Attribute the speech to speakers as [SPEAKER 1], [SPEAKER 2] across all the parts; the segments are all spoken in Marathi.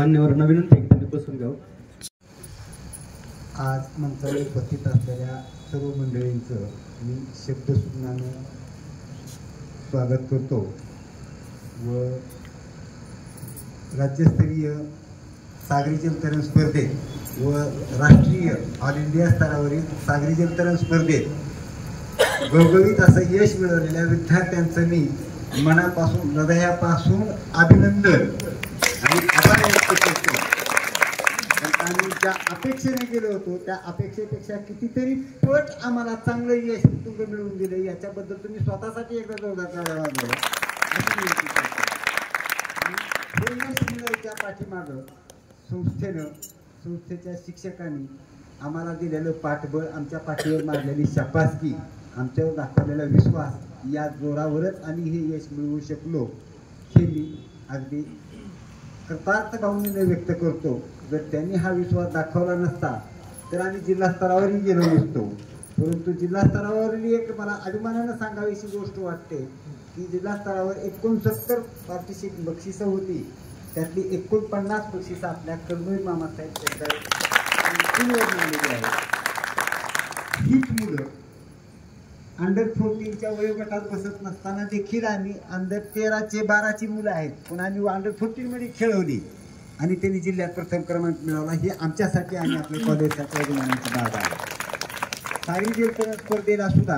[SPEAKER 1] मान्यवरांना विनंती आहे की त्यांनी बसून घ्यावं.
[SPEAKER 2] आज मंचावर उपस्थित असलेल्या सर्व मंडळींचं मी शब्दसुमनानं स्वागत करतो व राज्यस्तरीय सागरी जलतरण स्पर्धेत व राष्ट्रीय ऑल इंडिया स्तरावरील सागरी जलतरण स्पर्धेत घवघवीत असं यश मिळवलेल्या विद्यार्थ्यांचं मी मनापासून हृदयापासून अभिनंदन आणि आभार व्यक्त करतो. आम्ही ज्या अपेक्षेने गेलो होतो त्या अपेक्षेपेक्षा कितीतरी पट आम्हाला चांगलं यश तुम्ही मिळवून दिले, याच्याबद्दल तुम्ही स्वतःसाठी एकदा जोरदार टाळ्या वाजवा. हे यश मिळवायच्या पाठीमागं संस्थेच्या शिक्षकांनी आम्हाला दिलेलं पाठबळ, आमच्या पाठीवर मारलेली शाबासकी, आमच्यावर दाखवलेला विश्वास, या जोरावरच आम्ही हे यश मिळवू शकलो हे मी अगदी कृतार्थ भावनेने व्यक्त करतो. जर त्यांनी हा विश्वास दाखवला नसता तर आम्ही जिल्हा स्तरावरही गेलो नसतो. परंतु जिल्हा स्तरावरही एक मला अभिमानानं सांगावीशी गोष्ट वाटते की जिल्हा स्तरावर 69 पारितोषिक बक्षिसं होती, त्यातली 49 बक्षिसं आपल्या कर्मवीर मामासाहेब आलेली आहेत. हीच मुलं अंडर 14च्या वयोगटात बसत नसताना देखील आम्ही अंडर 13चे 12ची मुलं आहेत पण आम्ही अंडर 14 मध्ये खेळवली आणि त्यांनी जिल्ह्यात प्रथम क्रमांक मिळवला. हे आमच्यासाठी आणि आपल्या कॉलेजसाठी अभिमानाची बाब आहे. सागरी जलतरण स्पर्धेला सुद्धा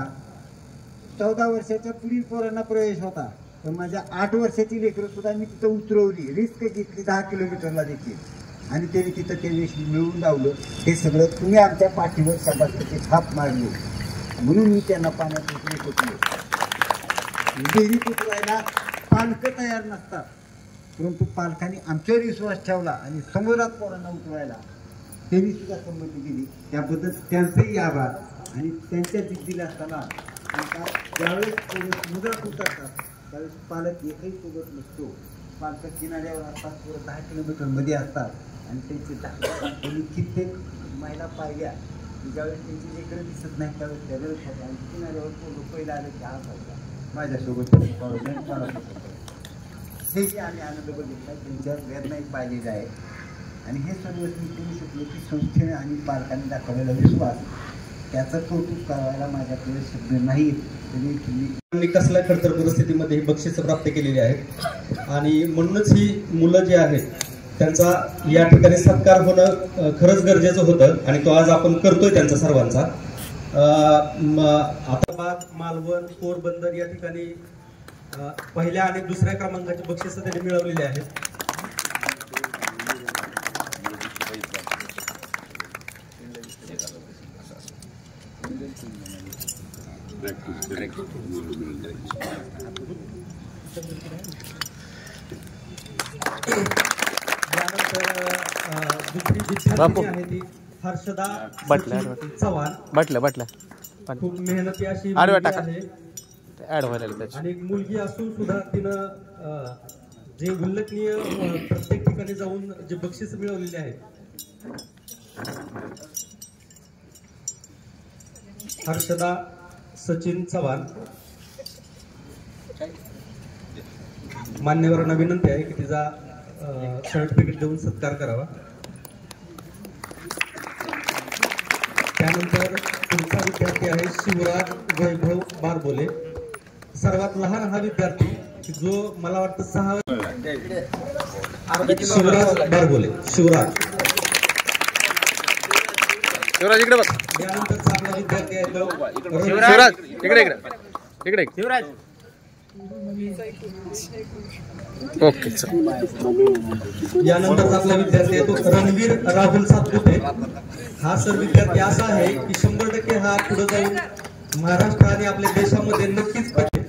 [SPEAKER 2] 14 वर्षाच्या पुढील पोरांना प्रवेश होता, पण माझ्या 8 वर्षाची लेकरं सुद्धा मी तिथं उतरवली, रिस्क घेतली 10 किलोमीटरला देखील, आणि त्यांनी तिथं ते यश मिळवून लावलं. हे सगळं तुम्ही आमच्या पाठीवर शाबासकीची थाप मारली म्हणून मी त्यांना पाण्यात उतरलो. विहिरीत उतरायला पालकं तयार नसतात, परंतु पालकांनी आमच्यावर विश्वास ठेवला आणि समुद्रात पोरांना उतरायला त्यांनी सुद्धा संमती दिली. त्याबद्दल त्यांचंही आभार. आणि त्यांच्या जिद्दीला असताना ज्यावेळेस समुद्रात उतरतात त्यावेळेस पालक एकही सोबत नसतो. पालक किनाऱ्यावर असतात, 10 किलोमीटरमध्ये असतात आणि त्यांची कित्येक महिला पाहिल्या ज्यावेळेस त्यांची लेकरं दिसत नाही त्यावेळेस त्या रडत होत्या आणि किनाऱ्यावर पहिला आलं की हात होता माझ्यासोबत हेही आम्ही आनंद बघितला. त्यांच्यावर वेदनाही पाहिलेला आहे आणि हे सर्व मी करू शकलो की संस्थेने आणि पालकांनी दाखवलेला विश्वास, त्याचं कौतुक करायला माझ्याकडे शब्द नाही. तरी तुम्ही
[SPEAKER 1] कसल्या खडतर परिस्थितीमध्ये ही बक्षिसं प्राप्त केलेली आहेत आणि म्हणूनच ही मुलं जी आहेत त्यांचा या ठिकाणी सत्कार होणं खरंच गरजेचं होतं आणि तो आज आपण करतोय त्यांचा सर्वांचा. आता मालवण, पोरबंदर या ठिकाणी पहिल्या आणि दुसऱ्या क्रमांकाची बक्षिसं त्यांनी मिळवलेली आहेत. दुसरी आहे ती हर्षदा चव्हाण. खूप मेहनती अशी आहे आणि एक मुलगी असून सुद्धा तिनं जे उल्लेखनीय प्रत्येक ठिकाणी जाऊन जे बक्षीस मिळवलेले आहेत. हर्षदा सचिन चव्हाण. मान्यवरांना विनंती आहे की तिचा सर्टिफिकेट देऊन सत्कार करावा. त्यानंतर पुढचा विद्यार्थी आहे शिवराज वैभव बारबोले. सर्वात लहान हा विद्यार्थी जो मला वाटतं 6 शिवराज बारबोले. शिवराज इकडे बघ. त्यानंतरचा आपला विद्यार्थी आहे तो शिवराज इकडे शिवराज. ओके. यानंतरचा आपला विद्यार्थी आहे तो रणवीर राहुल सातपुते. हा सर विद्यार्थी असा आहे की 100% हा पुढे जाऊन महाराष्ट्र आणि आपल्या देशामध्ये नक्कीच पडेल.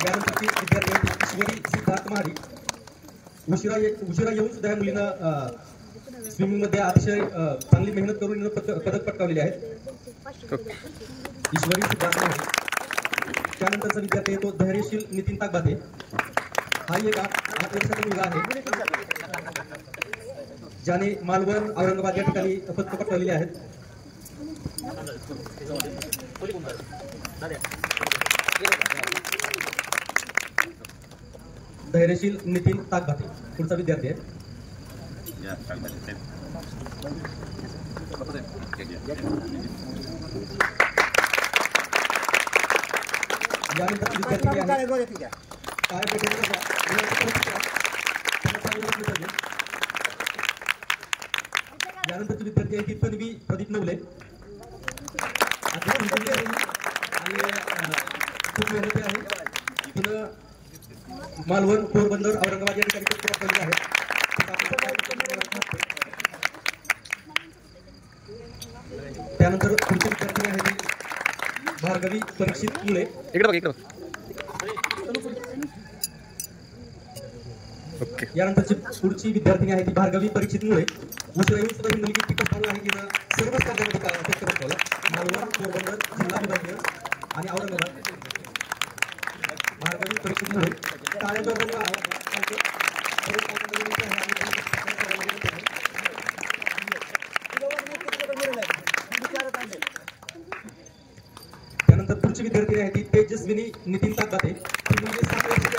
[SPEAKER 1] यानंतर विद्यार्थी ईश्वरी सिद्धार्थ महाडी. उशिरा येऊन सुद्धा या मुलीनं स्विमिंग मध्ये अतिशय चांगली मेहनत करून पदक पटकावलेले आहेत. ईश्वरी सिद्धार्थ महाडी. त्यानंतरचा विद्यार्थी आहे तो धैर्यशील नितीन ताकबाते. हा एक 8 वर्षाचा मुलगा आहे ज्याने मालवण, औरंगाबाद या ठिकाणी पदक पटकावलेली आहेत. धैर्यशील नितीन ताकबाते पुढचा विद्यार्थी आहे. यानंतर विद्यार्थी यानंतरचे विद्यार्थी आहे की तन्वी प्रदीप नवले आणि खूप मेहनती आहे. तिनं मालवण, पोरबंदर, औरंगाबाद या ठिकाणी खूप केले आहेत. त्यानंतर पुढचे विद्यार्थी आहे भार्गवी परीक्षित मुळे. यानंतरची पुढची विद्यार्थिनी आहे ती भार्गवी परीक्षित मुळे. उशिरा येऊन सुद्धा ही मुलगी पिकअप झाली आहे. तिनं सर्व स्पर्धांमध्ये प्रयत्न बसवला. मालवण, पोरबंदर, जिल्हा विभागीय आणि औरंगाबाद. भार्गवी परीक्षित मुळे त्यानंतर पुढची विद्यार्थी आहे ती तेजस्विनी नितीन ताकदाते. ती मुलगी 7 वर्षाची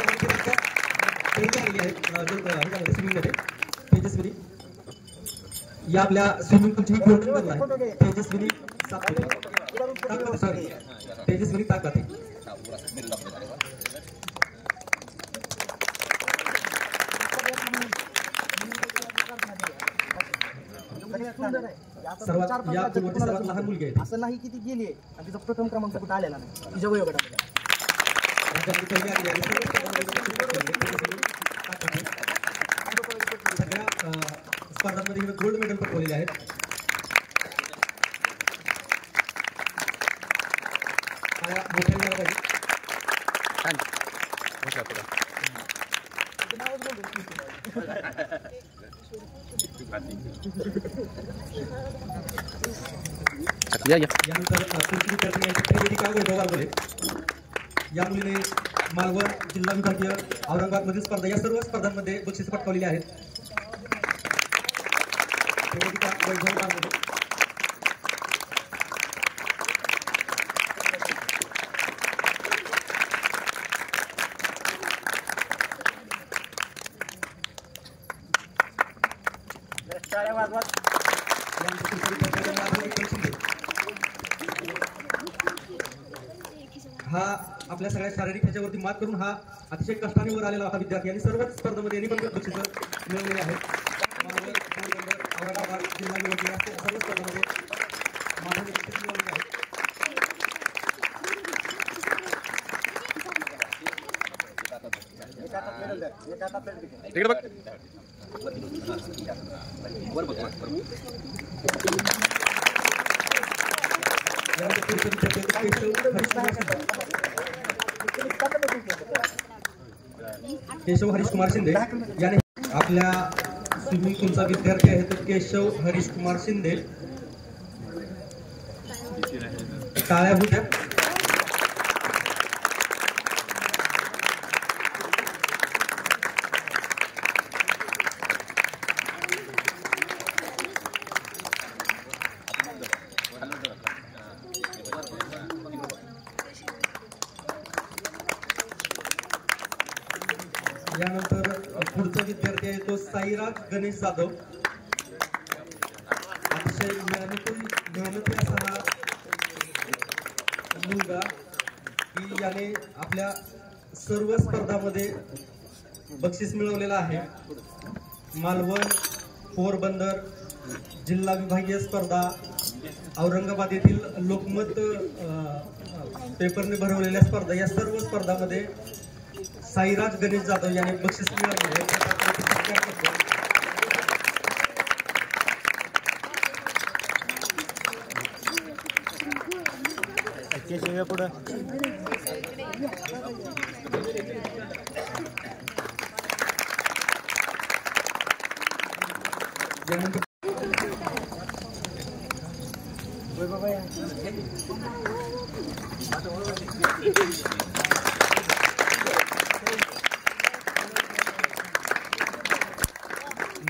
[SPEAKER 1] आलेली आहे स्विमिंग मध्ये. तेजस्विनी या आपल्या स्विमिंग पूलची गोल्डन मेडल आहे. तेजस्विनी ताकदाते, तेजस्विनी ताकदाते. सर्वात लहान मुलगी आहे.
[SPEAKER 3] असं नाही की ती गेली आहे आणि तिचा प्रथम क्रमांक कुठे आलेला नाही. तिच्या वयोगटामध्ये
[SPEAKER 1] सगळ्या स्पर्धांमध्ये गोल्ड मेडल पटकवलेले आहेत. यानंतर पुढची विद्यार्थी आहे या मुलीने मालवण, जिल्हा विभागीय, औरंगाबाद मधील स्पर्धा या सर्व स्पर्धांमध्ये बक्षीस पटकावलेली आहेत. हा आपल्या सगळ्या शारीरिक ह्याच्यावरती मात करून हा अतिशय कष्टाने वर आलेला होता विद्यार्थी आणि सर्वच स्पर्धेमध्ये यांनी पण बक्षीस मिळवलेले आहेत. औरंगाबाद, जिल्हा विभागीय सर्व स्पर्धांमध्ये माझं बक्षीस मिळवलेले आहे. केशव हरीश कुमार शिंदे याने आपल्या स्विमिंग पूलचा विद्यार्थी आहे तो केशव हरीश कुमार शिंदे. टाळ्या होत्या. यानंतर पुढचा विद्यार्थी आहे तो साईराज गणेश जाधव. अतिशय मेहनती असा हा मुलगा की याने आपल्या सर्व स्पर्धांमध्ये बक्षीस मिळवलेला आहे. मालवण, पोरबंदर, जिल्हा विभागीय स्पर्धा, औरंगाबाद येथील लोकमत पेपरने भरवलेल्या स्पर्धा या सर्व स्पर्धांमध्ये साईराज गणेश जाधव याने बक्षीस मिळवले आहे.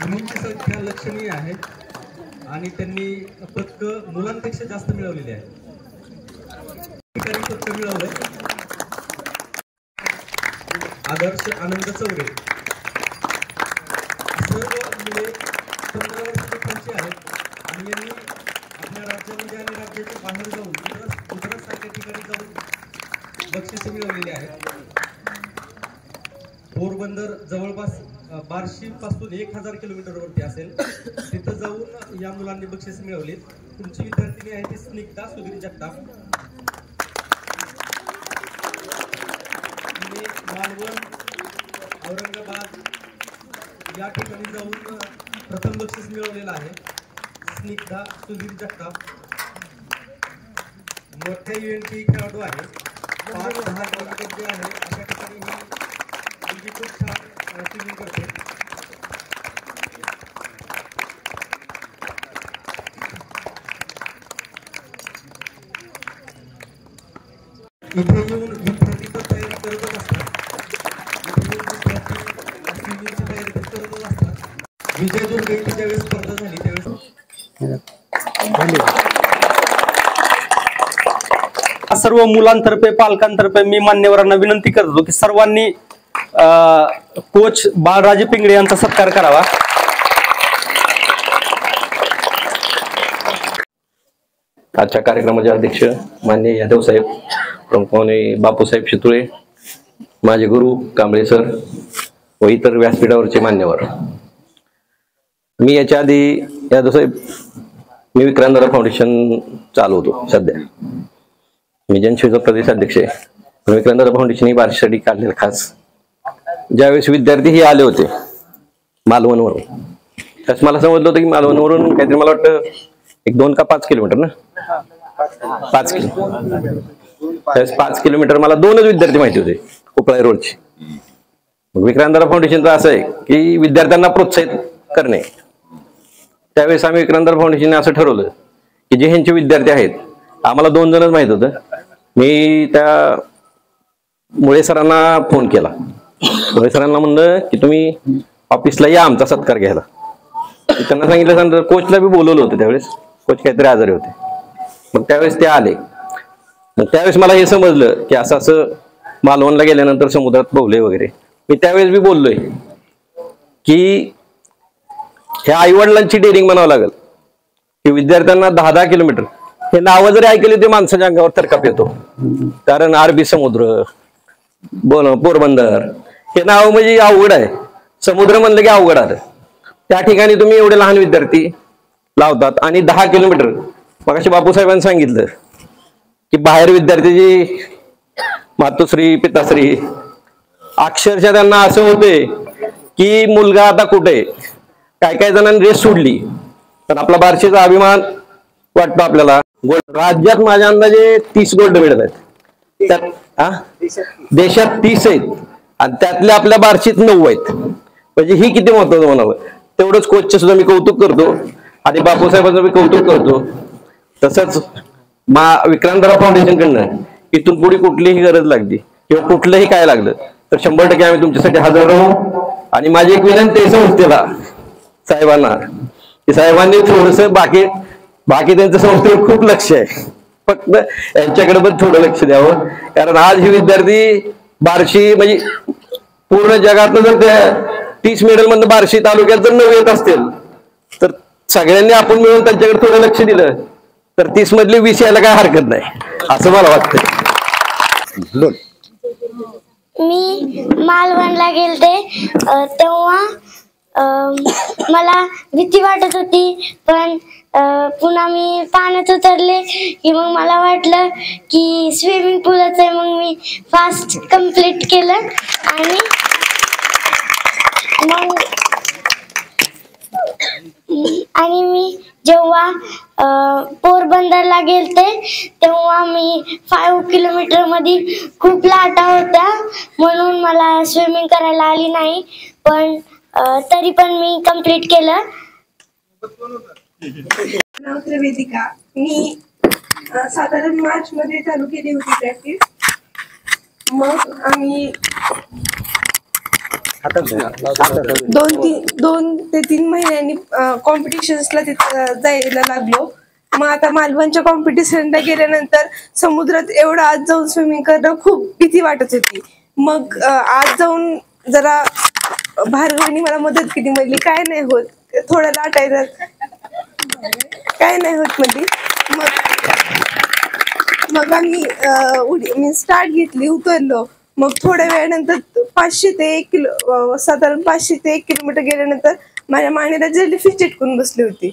[SPEAKER 1] मुलींची संख्या लक्षणीय आहे आणि त्यांनी पदक मुलांपेक्षा जास्त मिळवलेले आहे. पदक मिळवलंय आदर्श आनंद चौरे. सर्व मुले आणि यांनी आपल्या राज्यामध्ये आणि राज्याच्या बाहेर जाऊन गुजरात सारख्या ठिकाणी जाऊन बक्षिसे मिळवलेली आहेत. पोरबंदर जवळपास बार्शी पासून 1000 किलोमीटरवरती असेल, तिथं जाऊन या मुलांनी बक्षीस मिळवली. तुमची विद्यार्थिनी आहे ती स्निग्धा सुधीर जगताप. तिने मालवण, औरंगाबाद या ठिकाणी जाऊन प्रथम बक्षीस मिळवलेलं आहे. स्निग्धा सुधीर जगताप मोठ्या इव्हेंटची खेळाडू आहे. 5-10 किलोमीटर जे आहे अशा ठिकाणी ही खूप छान स्विमिंग करते. इथे येऊन विद्यार्थी तर तयारी करतच असतात. इथे येऊन विद्यार्थी स्विमिंगची तयारी तर करतच असतात. विजयदुर्ग ज्यावेळेस स्पर्धा झाली त्यावेळेस
[SPEAKER 4] सर्व मुलांतर्फे पालकांतर्फे मी मान्यवरांना विनंती करतो की सर्वांनी कोच बाळराजे पिंगळे यांचा सत्कार करावा.
[SPEAKER 5] आजच्या कार्यक्रमाचे अध्यक्ष माननीय यादव साहेब, प्रमुख बापूसाहेब शितुळे, माझे गुरु कांबळे सर व इतर व्यासपीठावरचे मान्यवर. मी याच्या आधी यादव साहेब मी विक्रांत फाउंडेशन चालवतो सध्या. मी जनसेवेचा प्रदेश अध्यक्ष आहे. विक्रांत फाउंडेशन ही बार्शीसाठी काढलेलं खास. ज्यावेळेस विद्यार्थी हे आले होते मालवणवरून, त्यास मला समजलं होतं की मालवणवरून काहीतरी मला वाटतं 2 का 5 किलोमीटर ना, 5 किलोमीटर 5 किलोमीटर मला 2च विद्यार्थी माहिती होते कोपळाई रोडचे. मग विक्रांत फाउंडेशनचं असं आहे की विद्यार्थ्यांना प्रोत्साहित करणे. त्यावेळेस आम्ही विक्रांत फाउंडेशनने असं ठरवलं की जे ह्यांचे विद्यार्थी आहेत, आम्हाला 2 जणच माहित होतं. मी त्या मुळे सरांना फोन केला. मुळे सरांना म्हणलं की तुम्ही ऑफिसला या आमचा सत्कार घ्यायला. त्यांना सांगितलं, कोचला बी बोलवलं होतं त्यावेळेस. कोच काहीतरी आजारी होते. मग त्यावेळेस ते आले. मग त्यावेळेस मला हे समजलं की असं असं मालवणला गेल्यानंतर समुद्रात पोहले वगैरे. मी त्यावेळेस बी बोललोय की ह्या आईवडिलांची डेअरिंग म्हणावं लागेल की विद्यार्थ्यांना 10-10 किलोमीटर हे नावं जरी ऐकले ते माणसाच्या अंगावर थरकाप येतो. कारण अरबी समुद्र, पोरबंदर हे नाव म्हणजे अवघड आहे. समुद्र म्हणलं की अवघड आहे. त्या ठिकाणी तुम्ही एवढे लहान विद्यार्थी लावतात आणि 10 किलोमीटर. मग असे बापूसाहेबांनी सांगितलं की बाहेर विद्यार्थ्याची मातोश्री पिताश्री अक्षरशः त्यांना असं होते की मुलगा आता कुठे. काय काय जणांनी रेस सोडली, पण आपला बार्शीचा अभिमान वाटतो आपल्याला. राज्यात माझ्या अंदाजे 30 गोल्ड मेडल आहेत. देशात 30 आहेत आणि त्यातल्या आपल्या बार्शीत 9 आहेत. म्हणजे ही किती महत्वाचं म्हणावं. तेवढंच कोचचं सुद्धा मी कौतुक करतो आणि बापूसाहेबांचं मी कौतुक करतो. तसंच विक्रांतराव फाउंडेशन कडनं इथून पुढे कुठलीही गरज लागली किंवा कुठलंही काय लागलं तर 100% आम्ही तुमच्यासाठी हजर राहू. आणि माझी एक विनंती आहे संस्थेला, साहेबांना, की साहेबांनी थोडस बाकी त्यांचं संस्थेवर खूप लक्ष आहे, फक्त यांच्याकडे पण थोडं लक्ष द्यावं. कारण आज हे विद्यार्थी बार्शी म्हणजे पूर्ण जगातलं जर त्या 30 मेडल मधनं बार्शी तालुक्यात जर 9 येत असतील तर सगळ्यांनी आपण मिळून त्यांच्याकडे थोडं लक्ष दिलं तर 30 मधले 20 यायला काय हरकत नाही असं मला वाटतं.
[SPEAKER 6] मी मालवणला गेलते तेव्हा मला भीती वाटत होती, पण पुन्हा मी पाण्यात उतरले की मग मला वाटलं की स्विमिंग पूलच आहे. मग मी फास्ट कंप्लीट केलं आणि मी जेव्हा पोरबंदरला गेलते तेव्हा मी 5 किलोमीटर मध्ये खूप लाटा होत्या म्हणून मला स्विमिंग करायला आली नाही, पण तरी पण मी कंप्लीट केलं.
[SPEAKER 7] नाव वेदिका. मी साधारण मार्च मध्ये चालू केली होती प्रॅक्टिस. मग आम्ही 2 ते 3 महिन्यांनी कॉम्पिटिशन्सला तिथं जायला लागलो. मग आता मालवणच्या कॉम्पिटिशनला गेल्यानंतर समुद्रात एवढं आत जाऊन स्विमिंग करणं खूप भीती वाटत होती. मग आत जाऊन जरा भार्गवनी मला मदत केली, म्हणली काय नाही होत, थोडं लाटायचं काय नाही होत मध्ये. मग आम्ही मी स्टार्ट घेतली, उतरलो. मग थोड्या वेळानंतर 500 ते 1 किलो साधारण 500 ते 1 किलोमीटर गेल्यानंतर माझ्या मानेला जेलीफिश चिटकून बसली होती.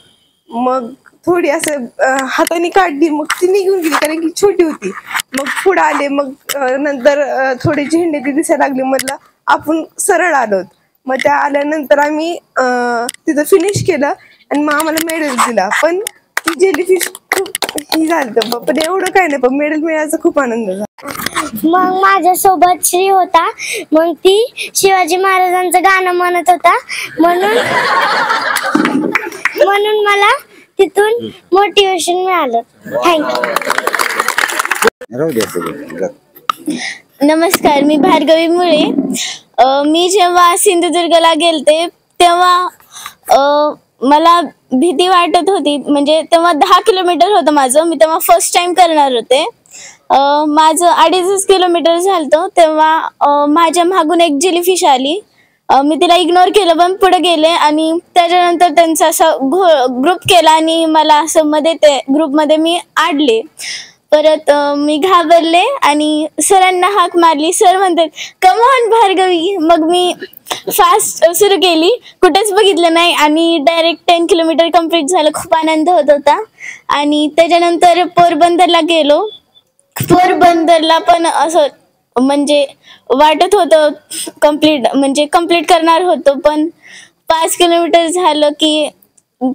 [SPEAKER 7] मग थोडी असं हाताने काढली, मग ती निघून गेली कारण की छोटी होती. मग पुढे आले, मग नंतर थोडे झेंडे ते दिसायला लागले. म्हटलं आपण सरळ आलोत. मग त्या आल्यानंतर आम्ही तिथं फिनिश केलं आणि मग आम्हाला मेडल दिला. पण ती जेलीफिश खूप ही झालं, पण एवढं काय नाही, पण मेडल मिळायचा खूप आनंद झाला.
[SPEAKER 6] मग माझ्यासोबत श्री होता. मग ती शिवाजी महाराजांचं गाणं म्हणत होता, म्हणून मला तिथून मोटिवेशन मिळालं. थँक्यू.
[SPEAKER 8] नमस्कार, मी भार्गवी मुळे. मी जेव्हा सिंधुदुर्गला गेलते तेव्हा मला भीती वाटत होती. म्हणजे तेव्हा 10 किलोमीटर होतं माझं. मी तेव्हा फर्स्ट टाइम करणार होते. माझं 2.5 किलोमीटर झालं तेव्हा माझ्या मागून एक जेलीफिश आली. मी तिला इग्नोर केलं, पण पुढे गेले आणि त्याच्यानंतर त्यांचा असा ग्रुप केला आणि मला असं मध्ये ते ग्रुपमध्ये मी आडले. परत मी घाबरले आणि सरांना हाक मारली. सर म्हणतात कम ऑन भार्गवी. मग मी फास्ट सुरू केली, कुठेच बघितलं नाही आणि डायरेक्ट 10 किलोमीटर कम्प्लीट झालं. खूप आनंद होत होता. आणि त्याच्यानंतर पोरबंदरला गेलो. पोरबंदरला पण असं म्हणजे वाटत होतं कंप्लीट करणार होतो, पण 5 किलोमीटर झालं की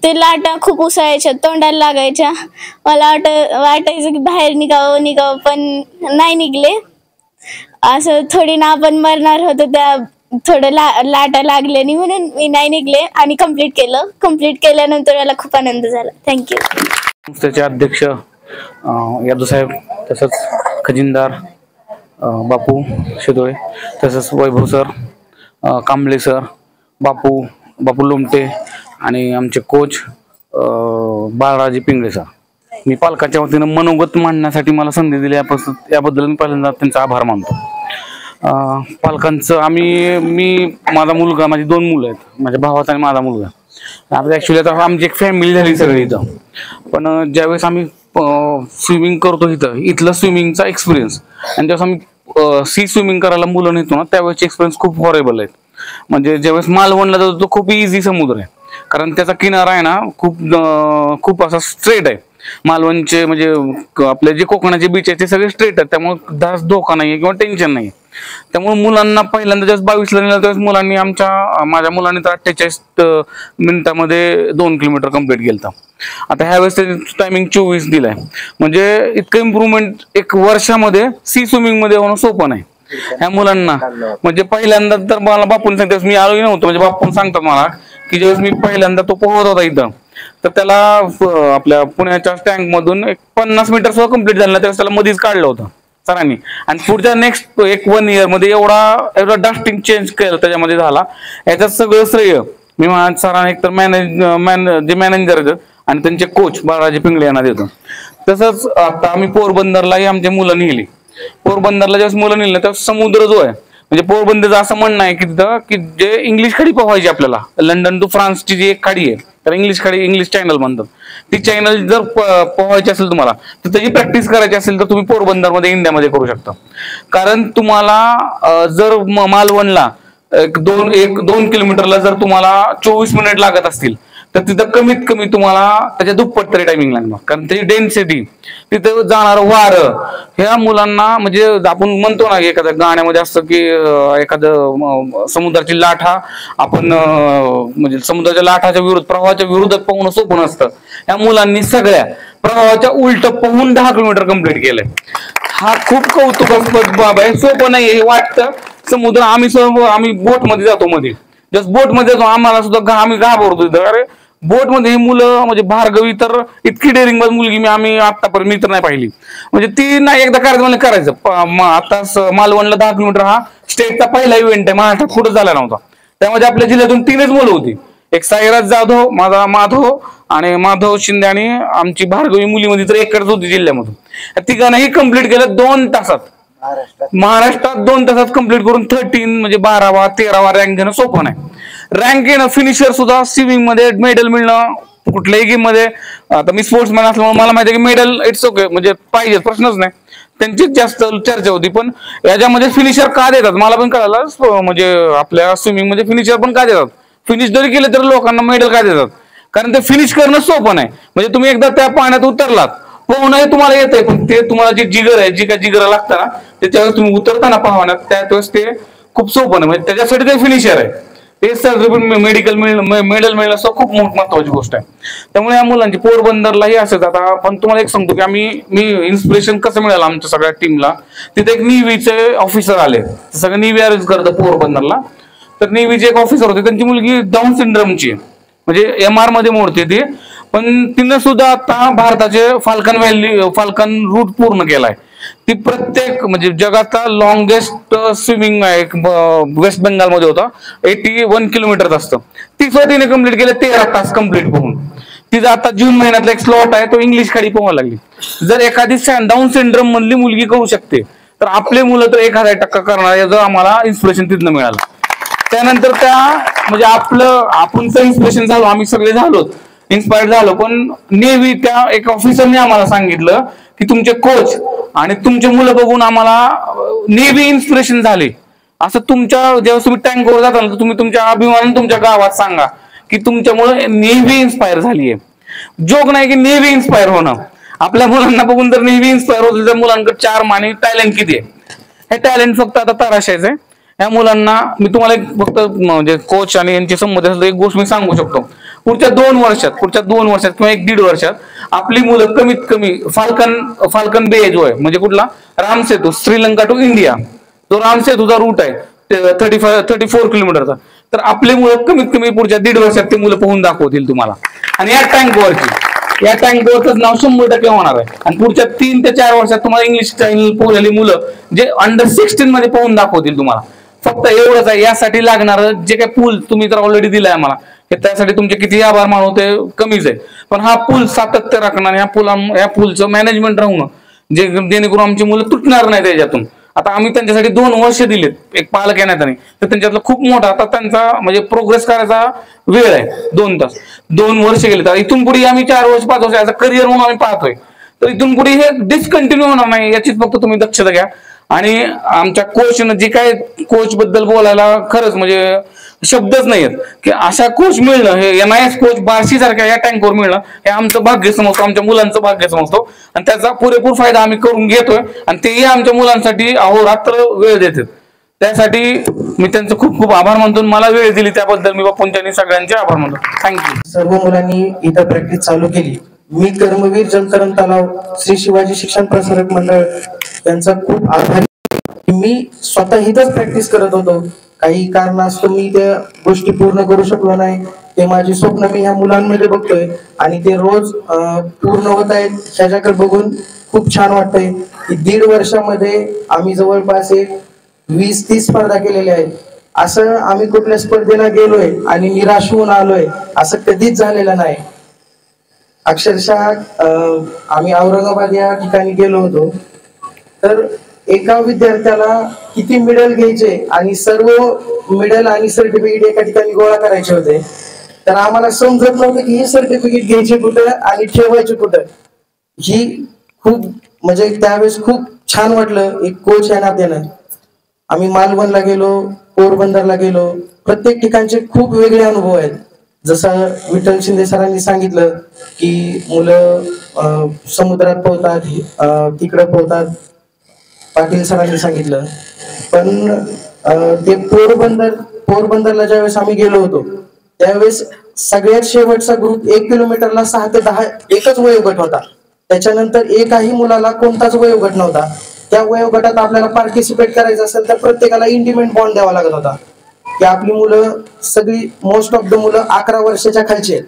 [SPEAKER 8] ते लाटा खूप उसळायच्या, तोंडाला लागायच्या. मला वाटायचं की बाहेर निघावं, पण नाही निघले. असं थोडी ना आपण मरणार होतो, त्या थोडं लाटा लागल्याने, म्हणून मी नाही निघले आणि कम्प्लीट केलं. कम्प्लीट केल्यानंतर मला खूप आनंद झाला. थँक्यू.
[SPEAKER 9] संस्थेचे अध्यक्ष यादव साहेब, तसंच खजिनदार बापू शिदोळे, तसंच वैभव सर, कांबळे सर, बापू लोमटे आणि आमचे कोच बाळराजे पिंगळे सर. मी पालकाच्या वतीनं मनोगत मांडण्यासाठी मला संधी दिली याबद्दल मी पहिल्यांदा त्यांचा आभार मानतो. पालकांचं मी माझा मुलगा, माझी 2 मुलं आहेत, माझ्या भावाचा आणि माझा मुलगा. आता ॲक्च्युली आता आमची एक फॅमिली झाली सगळी इथं. पण ज्यावेळेस आम्ही स्विमिंग करतो इथलं स्विमिंगचा एक्सपिरियन्स आणि ज्यावेळेस आम्ही सी स्विमिंग करायला मुलं नेतो ना, त्यावेळेसचे एक्सपिरियन्स खूप हॉरेबल आहेत. म्हणजे ज्यावेळेस मालवणला जातो तो खूप इझी समुद्र आहे, कारण त्याचा किनारा आहे ना खूप असा स्ट्रेट आहे. मालवणचे म्हणजे आपले जे कोकणाचे बीच आहेत ते सगळे स्ट्रेट आहेत, त्यामुळे धास धोका नाही किंवा टेन्शन नाही. त्यामुळे मुलांना पहिल्यांदा ज्यावेळेस 22ला नेलं त्यावेळेस माझ्या मुलांनी तर 48 मिनिटामध्ये 2 किलोमीटर कम्प्लीट केलं. आता ह्यावेळेस त्याची टायमिंग 24 दिलाय. म्हणजे इतकं इम्प्रूव्हमेंट 1 वर्षामध्ये सी स्विमिंग मध्ये होणं सोपं नाही ह्या मुलांना. म्हणजे पहिल्यांदा तर मला बापून सांगते, मी आलोही नव्हतो, म्हणजे बापून सांगतात मला की ज्यावेळेस मी पहिल्यांदा तो पोहत होता इथं, तर त्याला आपल्या पुण्याच्या टँक मधून 50 मीटर सुद्धा कम्प्लीट झालं, त्यावेळेस त्याला मध्येच काढलं होतं सरांनी. आणि पुढच्या नेक्स्ट 1 इयर मध्ये एवढा ड्रास्टिंग चेंज केलं त्याच्यामध्ये झाला. याच्यात सगळं श्रेय मी माझ्या सरांना एकतर जे मॅनेजर आहेत आणि त्यांचे कोच बाळराजे पिंगळे यांना देतो. तसंच आता आम्ही पोरबंदरलाही आमची मुलं नेली. पोरबंदरला ज्यावेळेस मुलं नेली त्यावेळेस समुद्र जो आहे, म्हणजे पोरबंदरचं असं म्हणणं आहे की तिथं की जे इंग्लिश खाडी पोहायची आपल्याला, लंडन टू फ्रान्सची जी एक खाडी आहे तर इंग्लिश चॅनल म्हणतात, ती चॅनल जर पोहायची असेल तुम्हाला तर त्याची प्रॅक्टिस करायची असेल तर तुम्ही पोरबंदरमध्ये इंडियामध्ये करू शकता. कारण तुम्हाला जर मालवणला 2 किलोमीटरला जर तुम्हाला 24 मिनिट लागत असतील तर तिथं कमीत कमी तुम्हाला त्याच्या दुप्पट तरी टायमिंग लागणार, कारण त्याची डेन्सिटी, तिथं जाणारं वारं ह्या मुलांना, म्हणजे आपण म्हणतो ना एखाद्या गाण्यामध्ये असतं की एखादं समुद्राची लाटा आपण म्हणजे समुद्राच्या लाटाच्या प्रवाहाच्या विरोधात पोहणं सोपं नसतं. या मुलांनी सगळ्या प्रवाहाच्या उलट पोहून 10 किलोमीटर कम्प्लीट केलंय. हा खूप कौतुकास्पद बाब आहे. सोपं नाही हे वाटतं. समुद्र आम्ही बोटमध्ये जातो, मध्ये जस्ट बोटमध्ये जातो, आम्हाला सुद्धा आम्ही घाबरतो. अरे बोटमध्ये ही मुलं, म्हणजे भार्गवी तर इतकी डेअरिंग मुलगी आम्ही आतापर्यंत मी तर नाही पाहिली. म्हणजे ती नाही एकदा करायचं. आता मालवणला 10 किलोमीटर हा स्टेटचा पहिला इव्हेंट आहे, महाराष्ट्रात कुठं झाला नव्हता. त्यामध्ये आपल्या जिल्ह्यातून 3च मुलं होती, एक साईराज जाधव, माझा माधव आणि माधव शिंदे, आणि आमची भार्गवी मुलीमध्ये तर एकच होती जिल्ह्यामधून. तिघांनाही कम्प्लीट केलं 2 तासात. महाराष्ट्रात 2 तासात कम्प्लीट करून 13 म्हणजे 12वा 13वा रँक घेणं सोपं नाही. रँक येणं, फिनिशर सुद्धा स्विमिंग मध्ये मेडल मिळणं, कुठल्याही गेम मध्ये. आता मी स्पोर्ट्समॅन असल्यामुळे मला माहिती आहे की मेडल इट्स ओके, म्हणजे पाहिजे, प्रश्नच नाही, त्यांचीच जास्त चर्चा होती. पण याच्यामध्ये फिनिशर का देतात मला पण कळालं, म्हणजे आपल्या स्विमिंग मध्ये फिनिशर पण का देतात, फिनिश जरी केलं तर लोकांना मेडल का देतात, कारण ते फिनिश करणं सोपं नाही. म्हणजे तुम्ही एकदा त्या पाण्यात उतरलात, पोहणं हे तुम्हाला येत आहे, पण ते तुम्हाला जी जिगर आहे, जी काय जिगरा लागतं ना, त्याच्यावेळेस तुम्ही उतरताना पाहण्यात त्यावेळेस ते खूप सोपं नाही, म्हणजे त्याच्यासाठी ते फिनिशर आहे. ते सर्टिफिकेट मेडिकल मेडल मिळणं खूप महत्वाची गोष्ट आहे. त्यामुळे या मुलांची पोरबंदरलाही असंच. आता पण तुम्हाला एक सांगतो की मी इन्स्पिरेशन कसं मिळालं आमच्या सगळ्या टीमला, तिथे एक नेव्हीचे ऑफिसर आले, सगळं नेव्ही अरेंज करतं पोरबंदरला. तर नेव्हीचे एक ऑफिसर होते, त्यांची मुलगी डाऊन सिंड्रोमची, म्हणजे MR मध्ये मोडते ती, पण तिनं सुद्धा आता भारताचे फाल्कन रूट पूर्ण केलाय. ती प्रत्येक म्हणजे जगातला लॉंगेस्ट स्विमिंग आहे, वेस्ट बेंगाल मध्ये होता, 81 किलोमीटर असतं. ती तिने कम्प्लीट केलं 13 तास कम्प्लीट पोहून. तिचा आता जून महिन्यातला एक स्लॉट आहे, तो इंग्लिश खाली पोहायला लागली. जर एखादी डाऊन सिंड्रोम मधली मुलगी करू शकते, तर आपले मुलं तर 1000% करणार, याचं आम्हाला इन्स्पिरेशन तिथनं मिळालं. त्यानंतर म्हणजे आपण तर इन्स्पिरेशन झालो, आम्ही सगळे झालो, इन्स्पायर्ड झालो. पण नेव्ही त्या एक ऑफिसरने आम्हाला सांगितलं की तुमचे कोच आणि तुमचे मुलं बघून आम्हाला नेव्ही इन्स्पिरेशन झाले. असं जेव्हा तुम्ही टँकवर जाता ना, तुम्ही तुमच्या अभिमानाने तुमच्या गावात सांगा की तुमच्यामुळे नेव्ही इन्स्पायर झालीये. जोक नाही की नेव्ही इन्स्पायर होणं. आपल्या मुलांना बघून जर नेव्ही इन्स्पायर होत तर मुलांकडे 4 माने टॅलेंट किती आहे. हे टॅलेंट फक्त आता तराशायचं आहे. या मुलांना मी तुम्हाला फक्त म्हणजे कोच आणि यांची संबंध एक गोष्ट मी सांगू शकतो. पुढच्या 2 वर्षात किंवा 1-1.5 वर्षात आपली मुलं कमीत कमी फाल्कन बे जो आहे, म्हणजे कुठला रामसेतू, श्रीलंका टू इंडिया, जो रामसेतूचा रूट आहे 34 किलोमीटरचा, तर आपली मुलं कमीत कमी पुढच्या 1.5 वर्षात ते मुलं पोहून दाखवतील तुम्हाला. आणि या टँकवरचं नाव 100% होणार आहे. आणि पुढच्या 3 ते 4 वर्षात तुम्हाला इंग्लिश पोहलेली मुलं जे अंडर 16 मध्ये पोहून दाखवतील तुम्हाला. फक्त एवढंच आहे, यासाठी लागणारं जे काही पूल तुम्ही तर ऑलरेडी दिलाय आम्हाला, त्यासाठी तुमचे किती आभार मानू ते कमीच आहे. पण हा पूल सातत्य राखणार, या पूलचं मॅनेजमेंट राहणं, जेणेकरून आमची मुलं तुटणार नाही त्याच्यातून. आता आम्ही त्यांच्यासाठी 2 वर्ष दिलेत, एक पालक येण्यात नाही, तर त्यांच्यातला खूप मोठा आता त्यांचा म्हणजे प्रोग्रेस करायचा वेळ आहे 2 तास. 2 वर्ष गेले, तर इथून पुढे आम्ही 4 वर्ष 5 वर्ष याचा करिअर म्हणून आम्ही पाहतोय. तर इथून पुढे हे डिस्कंटिन्यू होणार नाही, याचीच फक्त तुम्ही दक्षता घ्या. आणि आमच्या कोचनं जे काय कोच बद्दल बोलायला खरंच म्हणजे शब्दच नाहीयेत की अशा कोच मिळणं, हे NIS कोच बार्शी सारख्या या टँकवर मिळणं हे आमचं भाग्य समजतो, आमच्या मुलांचं भाग्य समजतो. आणि त्याचा पुरेपूर फायदा आम्ही करून घेतोय, आणि तेही आमच्या मुलांसाठी अहोरात्र वेळ देतात. त्यासाठी मी त्यांचं खूप खूप आभार मानतो. मला वेळ दिली त्याबद्दल मी बापूंच्या सगळ्यांचे आभार मानतो. थँक्यू.
[SPEAKER 3] सर्व मुलांनी इथं प्रॅक्टिस चालू केली. मी कर्मवीर जलतरण तलाव श्री शिवाजी शिक्षण प्रसारक मंडळ यांचा खूप आभारी. मी स्वतः इथंच प्रॅक्टिस करत होतो, काही कारणास्तव मी त्या गोष्टी पूर्ण करू शकलो नाही. ते माझी स्वप्न मी ह्या मुलांमध्ये बघतोय आणि ते रोज पूर्ण होत आहेत. ह्याच्याकडे बघून खूप छान वाटतंय की 1.5 वर्षामध्ये आम्ही जवळपास 20-30 स्पर्धा केलेल्या आहेत. असं आम्ही कुठल्या स्पर्धेला गेलोय आणि निराश होऊन आलोय असं कधीच झालेलं नाही. अक्षरशः आम्ही औरंगाबाद या ठिकाणी गेलो होतो, तर एका विद्यार्थ्याला किती मेडल घ्यायचे आणि सर्व मेडल आणि सर्टिफिकेट एका ठिकाणी गोळा करायचे होते. तर आम्हाला समजत नव्हतं की हे सर्टिफिकेट घ्यायचे कुठं आणि ठेवायचे कुठं. ही खूप म्हणजे त्यावेळेस खूप छान वाटलं एक कोच या नात्यानं. आम्ही मालवणला गेलो, पोरबंदरला गेलो, प्रत्येक ठिकाणचे खूप वेगळे अनुभव आहेत. जसं विठ्ठल शिंदे सरांनी सांगितलं की मुलं समुद्रात पोहतात, तिकडं पोहतात, पाटील सरांनी सांगितलं. पण ते पोरबंदरला ज्यावेळेस आम्ही गेलो होतो त्यावेळेस सगळ्यात शेवटचा ग्रुप 1 किलोमीटरला 6 ते 10 एकच वयोगट होता. त्याच्यानंतर एकाही मुलाला कोणताच वयोगट नव्हता. त्या वयोगटात आपल्याला पार्टिसिपेट करायचं असेल तर प्रत्येकाला इंडिमेंट बॉन्ड द्यावा लागत होता. की आपली मुलं सगळी मोस्ट ऑफ द मुलं 11 वर्षाच्या खालची आहेत.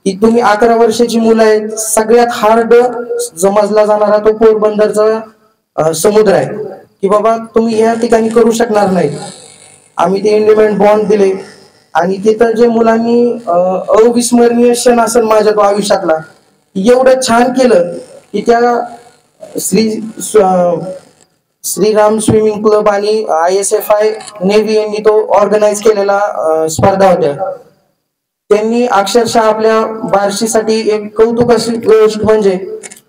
[SPEAKER 3] की तुम्ही 11 वर्षाची मुलं आहेत. सगळ्यात हार्ड समजला जाणारा तो पोरबंदरचा समुद्र आहे की बाबा तुम्ही या ठिकाणी करू शकणार नाही. आम्ही ते इंडिमेंट बॉन्ड दिले आणि तिथं जे मुलांनी अविस्मरणीय क्षण असेल माझ्या तो आयुष्यातला, एवढं छान केलं की त्या श्रीराम स्विमिंग क्लब आणि ISFI नेव्ही यांनी तो ऑर्गनाईज केलेला स्पर्धा होत्या. त्यांनी अक्षरशः आपल्या बार्शीसाठी एक कौतुक अशी गोष्ट म्हणजे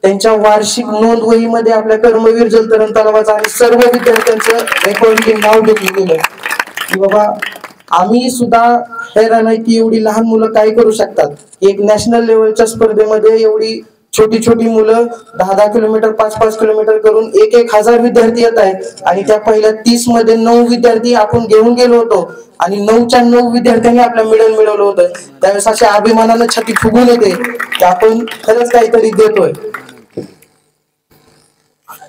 [SPEAKER 3] त्यांच्या वार्षिक नोंदवहीमध्ये आपल्या कर्मवीर जलतरण तलावाचा आणि सर्व विद्यार्थ्यांचं रेकॉर्डिंग नाव घेतलं गेलं की बाबा आम्ही सुद्धा हैराण आहे की एवढी लहान मुलं काय करू शकतात. एक नॅशनल लेवलच्या स्पर्धेमध्ये एवढी छोटी छोटी मुलं 10-10 किलोमीटर 5-5 किलोमीटर करून 1,000 विद्यार्थी येत आहेत आणि त्या पहिल्या 30 मध्ये 9 विद्यार्थी आपण घेऊन गेलो होतो आणि 9च्या 9 विद्यार्थ्यांनी आपलं मेडल मिळवलं होतं. त्यावेळेस अशा अभिमानानं छाती फुगून येते की आपण खरंच काहीतरी देतोय.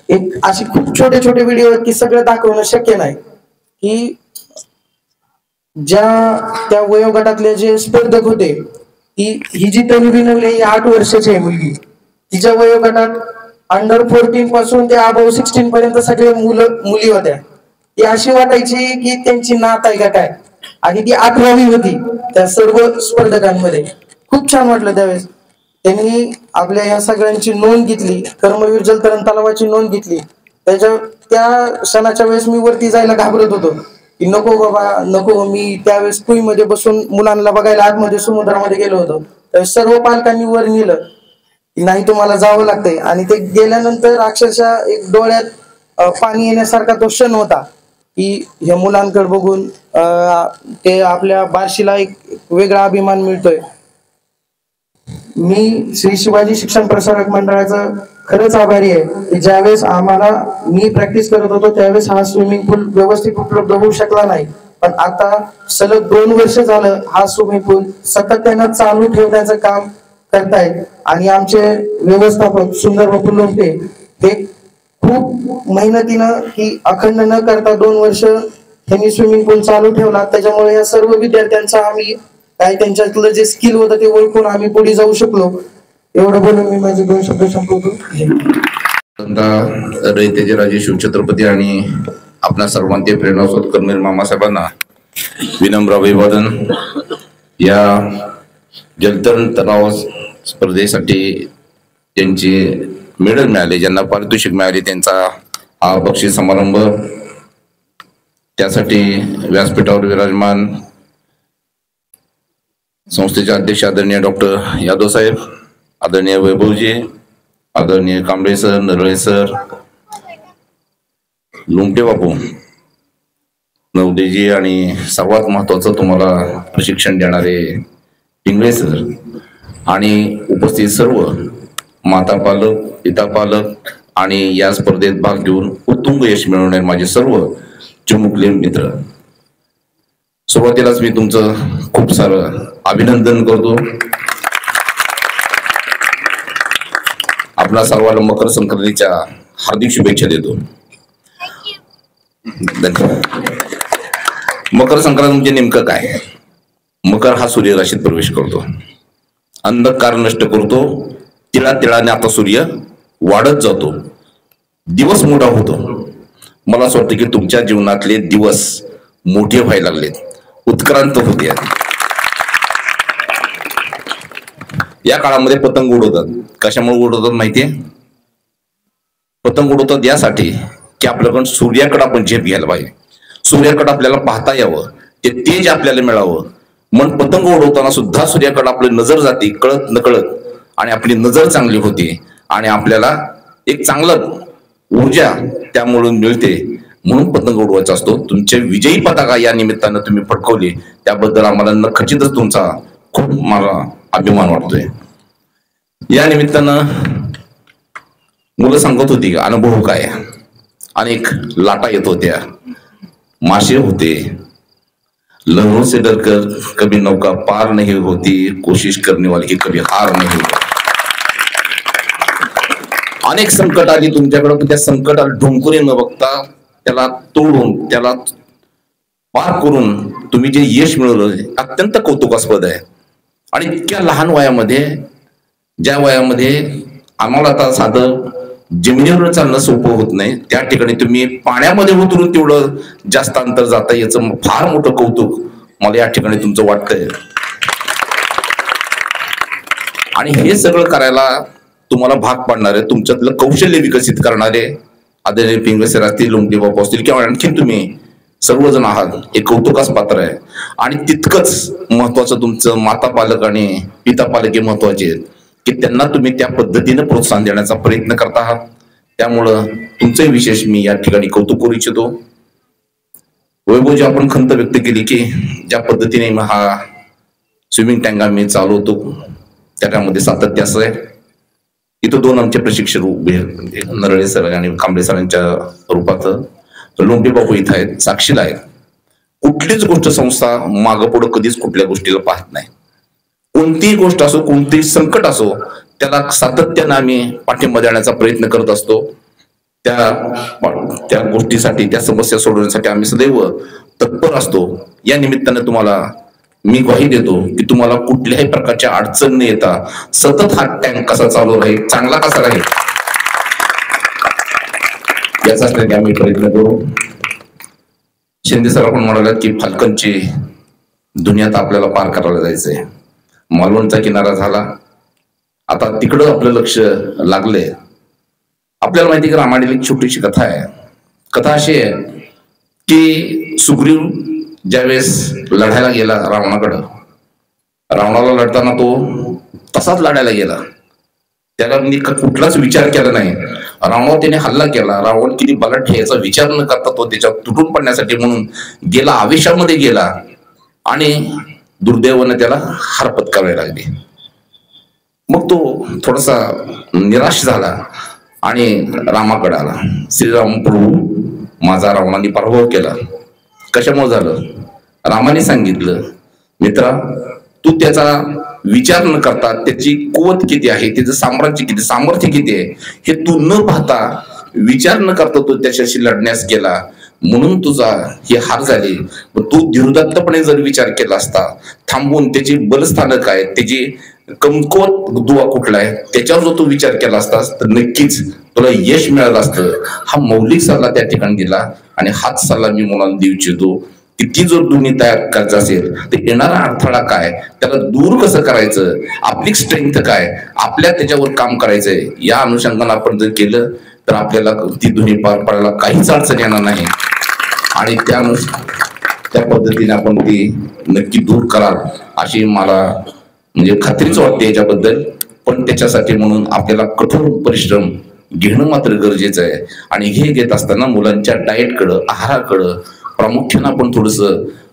[SPEAKER 3] एक अशी खूप छोटे छोटे व्हिडिओ आहेत की सगळं दाखवणं शक्य नाही की त्या वयोगटातले जे स्पर्धक होते ही जी तन्वी नवले ही 8 वर्षाची आहे मुलगी. तिच्या वयोगटात अंडर 14 पासून ते अबव 16 पर्यंत सगळे मुली होत्या. ती अशी वाटायची की त्यांची नात आहे का काय आणि ती 11वी होती त्या सर्व स्पर्धकांमध्ये. खूप छान वाटलं त्यावेळेस. त्यांनी आपल्या या सगळ्यांची नोंद घेतली, कर्मवीर जलतरण तलावाची नोंद घेतली. त्या क्षणाच्या वेळेस मी वरती जायला घाबरत होतो की नको बाबा नको. मी त्यावेळेस कुईमध्ये बसून मुलांना बघायला आतमध्ये समुद्रामध्ये गेलो होतो. त्यावेळेस सर्व पालकांनी वर नेलं की नाही तुम्हाला जावं लागतंय आणि ते गेल्यानंतर अक्षरशः एक डोळ्यात पाणी येण्यासारखा तो क्षण होता की या मुलांकडे बघून ते आपल्या बार्शीला एक वेगळा अभिमान मिळतोय. मी श्री शिवाजी शिक्षण प्रसारक मंडळाचा खरंच आभारी आहे की ज्यावेळेस मी प्रॅक्टिस करत होतो त्यावेळेस हा स्विमिंग पूल व्यवस्थित उपलब्ध होऊ शकला नाही. पण आता सलग 2 वर्ष झालं हा स्विमिंग पूल सातत्यानं चालू ठेवण्याचं काम करतायत आणि आमचे व्यवस्थापक सुंदर बापू लोमटे हे खूप मेहनतीनं ही अखंड न करता 2 वर्ष त्यांनी स्विमिंग पूल चालू ठेवला. त्याच्यामुळे या सर्व विद्यार्थ्यांचा आम्ही काय त्यांच्यातलं जे स्किल होतं ते ओळखून आम्ही पुढे जाऊ शकलो. एवढं बोलून मी माझे 2 शब्द संपवतो.
[SPEAKER 10] रयतेचे राजे शिवछत्रपती आणि आपल्या सर्वांचे प्रेरणास्रोत कर्मवीर मामासाहेबांना विनम्र अभिवादन. या जलतरण तलाव स्पर्धेसाठी ज्यांचे मेडल मिळाले, ज्यांना पारितोषिक मिळाले, त्यांचा हा बक्षीस समारंभ. त्यासाठी व्यासपीठावर विराजमान संस्थेचे अध्यक्ष आदरणीय डॉक्टर यादव साहेब, आदरणीय वैभवजी, आदरणीय कांबळे सर, नरळे सर, लोमटे बापू, नवदेजी आणि सर्वात महत्वाचं तुम्हाला प्रशिक्षण देणारे पिंगळे सर आणि उपस्थित सर्व माता पालक, पिता पालक आणि या स्पर्धेत भाग घेऊन उत्तुंग यश मिळवणारे माझे सर्व चिमुकले मित्र, सुरुवातीलाच मी तुमचं खूप सारं अभिनंदन करतो. आपल्या सर्वांना मकर संक्रांतीच्या हार्दिक शुभेच्छा देतो. मकर संक्रांत म्हणजे नेमकं काय? मकर हा सूर्य राशीत प्रवेश करतो, अंधकार नष्ट करतो. तिळा तिळाने आता सूर्य वाढत जातो, दिवस मोठा होतो. मला असं वाटतं की तुमच्या जीवनातले दिवस मोठे व्हायला लागलेत, उत्क्रांत होते. या काळामध्ये पतंग उडवतात. कशामुळे उडवतात माहितीये? पतंग उडवतात यासाठी की आपल्याकडून सूर्याकडे आपण झेप घ्यायला पाहिजे, सूर्याकडे आपल्याला पाहता यावं, ते तेज आपल्याला मिळावं. मन पतंग उडवताना सुद्धा सूर्याकडे आपली नजर जाते कळत नकळत आणि आपली नजर चांगली होते आणि आपल्याला एक चांगलं ऊर्जा त्यामुळे मिळते. म्हणून पतंग उडवायचा असतो. तुमचे विजयी पताका या निमित्तानं तुम्ही फडकवली, त्याबद्दल आम्हाला खचितच तुमचा खूप मला अभिमान वाटतोय. या निमित्तानं मुलं सांगत होती अनुभव काय. अनेक लाटा येत होत्या, मासे होते, लहरों से डरकर कभी नौका पार नहीं होती, कोशिश करने वाले की कभी हार नहीं होती. अनेक संकट आली तुमच्याकडे, त्या संकटाला ढोंकुरे न बघता त्याला तोडून त्याला पार करून तुम्ही जे यश मिळवलं अत्यंत कौतुकास्पद आहे. आणि इतक्या लहान वयामध्ये, ज्या वयामध्ये आम्हाला आता साधं जमिनीवर चालणं सोपं होत नाही, त्या ठिकाणी तुम्ही पाण्यामध्ये उतरून तेवढं जास्त अंतर जाता, याचं फार मोठं कौतुक मला या ठिकाणी तुमचं वाटतंय. आणि हे सगळं करायला तुम्हाला भाग पाडणारे, तुमच्यातलं कौशल्य विकसित करणारे आदरणीय पिंगळे सर असतील, लोमटे बापू असतील किंवा आणखीन तुम्ही सर्वजण आहात, हे कौतुकास पात्र आहे. आणि तितकंच महत्वाचं तुमचं माता पालक आणि पिता पालक हे महत्वाचे आहेत की त्यांना तुम्ही त्या पद्धतीने प्रोत्साहन देण्याचा प्रयत्न करत आहात. त्यामुळं तुमचे विशेष मी या ठिकाणी कौतुक करू इच्छितो. वैभवजी आपण खंत व्यक्त केली की ज्या पद्धतीने हा स्विमिंग टँक आम्ही चालवतो त्यामध्ये सातत्य असं आहे. इथं 2 आमचे प्रशिक्षक उभे म्हणजे नरळे सर आणि कांबळे सरांच्या रूपात लोंढे बापू इथं आहेत, साक्षीला आहेत. कुठलीच गोष्ट संस्था मागं पुढं कधीच कुठल्या गोष्टीला पाहत नाही. कोणतीही गोष्ट असो, कोणतेही संकट असो, त्याला सातत्यानं आम्ही पाठिंबा देण्याचा प्रयत्न करत असतो. त्या गोष्टीसाठी, त्या समस्या सोडवण्यासाठी आम्ही सदैव तत्पर असतो. या निमित्ताने तुम्हाला मी ग्वाही देतो की तुम्हाला कुठल्याही प्रकारच्या अडचण न येता सतत हा टँक कसा चालू राहील, चांगला कसा राहील यासाठी आम्ही प्रयत्न करू. शिंदे सर आपण म्हणालात की फाल्कनची दुनियात आपल्याला पार करायला जायचंय. मालवणचा किनारा झाला, आता तिकडं आपलं लक्ष लागलंय. आपल्याला माहिती की रामायणातील एक छोटीशी कथा आहे. कथा अशी आहे की सुग्रीव ज्यावेळेस लढायला गेला रावणाकडं, रावणाला लढताना तो तसाच लढायला गेला. त्याला कुठलाच विचार केला नाही. रावणावर त्याने हल्ला केला. रावण किती बलाढ्य याचा विचार न करता तो त्याच्या तुटून पडण्यासाठी म्हणून गेला, आवेशामध्ये गेला आणि दुर्दैवाने त्याला हार पत्करावी लागली. मग तो थोडासा निराश झाला आणि रामाकडे आला. श्रीराम प्रभू, माझा रावणाने पराभव केला. कशामुळे झालं? रामाने सांगितलं, मित्रा तू त्याचा विचार न करता त्याची कुवत किती आहे, त्याचं साम्राज्य किती, सामर्थ्य किती आहे हे तू न पाहता, विचार न करता तू त्याच्याशी लढण्यास गेला, म्हणून तुझा ही हार झाली. तू धीरदत्तपणे जर विचार केला असता, थांबून त्याची बलस्थानं काय, त्याची कमकुवत दुवा कुठला आहे त्याच्यावर जर तू विचार केला असतास तर नक्कीच तुला यश मिळालं असतं. हा मौलिक सल्ला त्या ठिकाणी दिला आणि हाच सल्ला मी मुलांना देऊ इच्छितो की ती जर दोन्ही तयार करायचं असेल तर येणारा अडथळा काय, त्याला दूर कसं करायचं, आपली स्ट्रेंथ काय, आपल्या त्याच्यावर काम करायचंय, या अनुषंगाने आपण जर केलं तर आपल्याला ती दोन्ही पार पाडायला काहीच अडचण येणार नाही. आणि त्या पद्धतीने आपण ती नक्की दूर कराल अशी मला म्हणजे खात्रीच वाटते याच्याबद्दल. पण त्याच्यासाठी म्हणून आपल्याला कठोर परिश्रम घेणं मात्र गरजेचं आहे. आणि हे घेत असताना मुलांच्या डाएटकडं, आहाराकडं प्रामुख्यानं आपण थोडस